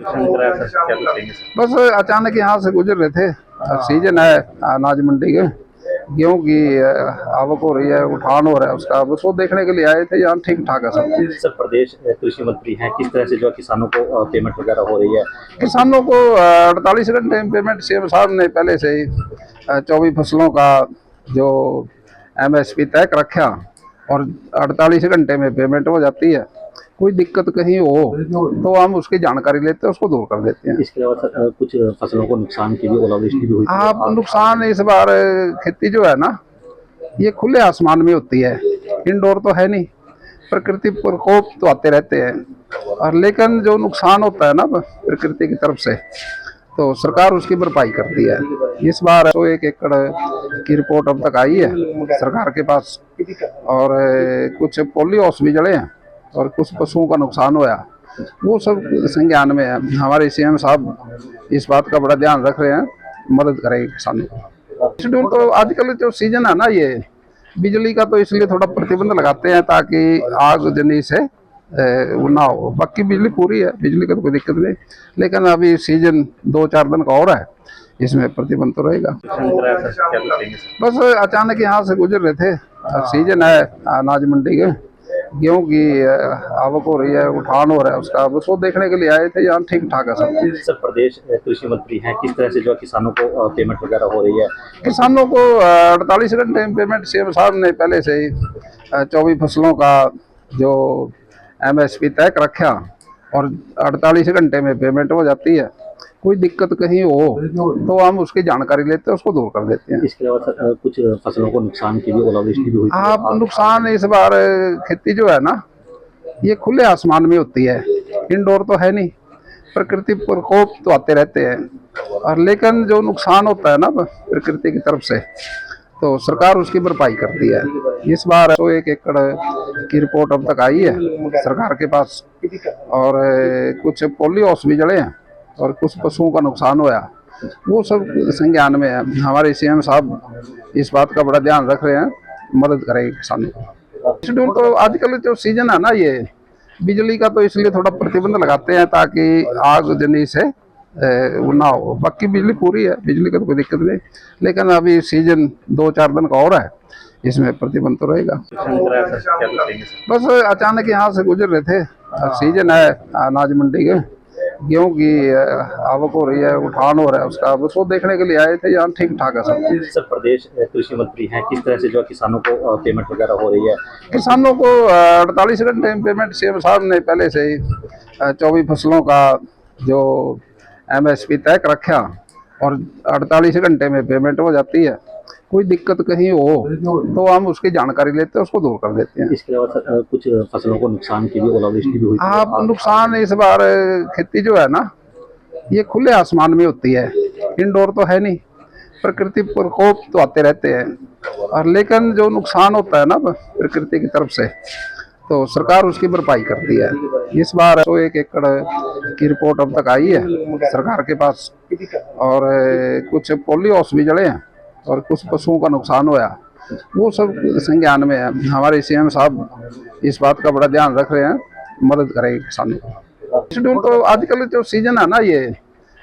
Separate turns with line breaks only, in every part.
बस अचानक यहाँ से गुजर रहे थे। सीजन है अनाज मंडी के, गेहूं की आवक हो रही है, उठान हो रहा है उसका, बस वो देखने के लिए आए थे। यहाँ ठीक ठाक है सब।
सर, प्रदेश कृषि मंत्री हैं, किस तरह से जो किसानों को पेमेंट वगैरह हो रही है?
किसानों को 48 घंटे में पेमेंट सीएम साहब ने पहले से ही 24 फसलों का जो MSP तय कर रखा और 48 घंटे में पेमेंट हो जाती है। कोई दिक्कत कहीं हो तो हम उसकी जानकारी लेते हैं, उसको दूर कर देते हैं।
इसके अलावा सर, कुछ फसलों को नुकसान की भी, ओलावृष्टि भी हुई थी।
आप नुकसान इस बार खेती जो है ना, ये खुले आसमान में होती है, इंडोर तो है नहीं। प्रकृति प्रकोप तो आते रहते हैं, और लेकिन जो नुकसान होता है ना प्रकृति की तरफ से, तो सरकार उसकी भरपाई करती है। इस बार 101 एकड़ की रिपोर्ट अब तक आई है सरकार के पास, और कुछ पोली हाउस भी जड़े हैं और कुछ पशुओं का नुकसान हुआ, वो सब संज्ञान में है। हमारे CM साहब इस बात का बड़ा ध्यान रख रहे हैं, मदद करेंगे किसानों को। शेड्यूल तो आजकल जो सीजन है ना, ये बिजली का, तो इसलिए थोड़ा प्रतिबंध लगाते हैं ताकि आग जनी से वो ना हो। बाकी बिजली पूरी है, बिजली का तो कोई दिक्कत नहीं, लेकिन अभी सीजन 2-4 दिन का और है, इसमें प्रतिबंध तो रहेगा। बस अचानक यहाँ से गुजर रहे थे। सीजन है अनाज मंडी के, गेहूं की आवक हो रही है, उठान हो रहा है उसका, बस वो देखने के लिए आए थे। यहाँ ठीक ठाक है सब।
सर, प्रदेश कृषि मंत्री हैं, किस तरह से जो किसानों को पेमेंट वगैरह हो रही है?
किसानों को 48 घंटे में पेमेंट सीएम साहब ने पहले से ही 24 फसलों का जो MSP तय कर रखा और 48 घंटे में पेमेंट हो जाती है। कोई दिक्कत कहीं हो तो हम उसकी जानकारी लेते हैं, उसको दूर कर देते हैं।
इसके अलावा सर, कुछ फसलों को नुकसान की भी, ओलावृष्टि भी हुई थी।
आप नुकसान इस बार खेती जो है ना, ये खुले आसमान में होती है, इंडोर तो है नहीं। प्रकृति प्रकोप तो आते रहते हैं, और लेकिन जो नुकसान होता है ना प्रकृति की तरफ से, तो सरकार उसकी भरपाई करती है। इस बार 101 एकड़ की रिपोर्ट अब तक आई है सरकार के पास, और कुछ पोली हाउस भी जड़े हैं और कुछ पशुओं का नुकसान हुआ, वो सब संज्ञान में है। हमारे CM साहब इस बात का बड़ा ध्यान रख रहे हैं, मदद करेंगे किसानों को। शेड्यूल तो आजकल जो सीजन है ना, ये बिजली का, तो इसलिए थोड़ा प्रतिबंध लगाते हैं ताकि आग जनी से वो ना हो। बाकी बिजली पूरी है, बिजली का तो कोई दिक्कत नहीं, लेकिन अभी सीजन 2-4 दिन का और है, इसमें प्रतिबंध तो रहेगा। बस अचानक यहाँ से गुजर रहे थे। सीजन है अनाज मंडी के, गेहूं की आवक हो रही है, उठान हो रहा है उसका, बस वो देखने के लिए आए थे। यहाँ ठीक ठाक है सब।
सर, प्रदेश कृषि मंत्री हैं, किस तरह से जो किसानों को पेमेंट वगैरह हो रही है?
किसानों को 48 घंटे में पेमेंट सीएम साहब ने पहले से ही 24 फसलों का जो MSP तय कर रखा और 48 घंटे में पेमेंट हो जाती है। कोई दिक्कत कहीं हो तो हम उसकी जानकारी लेते हैं, उसको दूर कर देते हैं।
इसके अलावा सर, कुछ फसलों को नुकसान की भी, ओलावृष्टि भी हुई थी।
आप नुकसान इस बार खेती जो है ना, ये खुले आसमान में होती है, इंडोर तो है नहीं। प्रकृति प्रकोप तो आते रहते हैं, और लेकिन जो नुकसान होता है ना प्रकृति की तरफ से, तो सरकार उसकी भरपाई करती है। इस बार 101 एकड़ की रिपोर्ट अब तक आई है सरकार के पास, और कुछ पोली हाउस भी जड़े हैं और कुछ पशुओं का नुकसान हुआ, वो सब संज्ञान में है। हमारे CM साहब इस बात का बड़ा ध्यान रख रहे हैं, मदद करेंगे किसानों को। शेड्यूल तो आजकल जो सीजन है ना, ये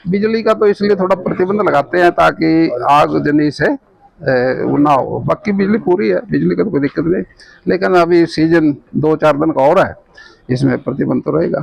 बिजली का, तो इसलिए थोड़ा प्रतिबंध लगाते हैं ताकि आग जनी से वो ना हो। बाकी बिजली पूरी है, बिजली का तो कोई दिक्कत नहीं, लेकिन अभी सीजन 2-4 दिन का और है, इसमें प्रतिबंध तो रहेगा।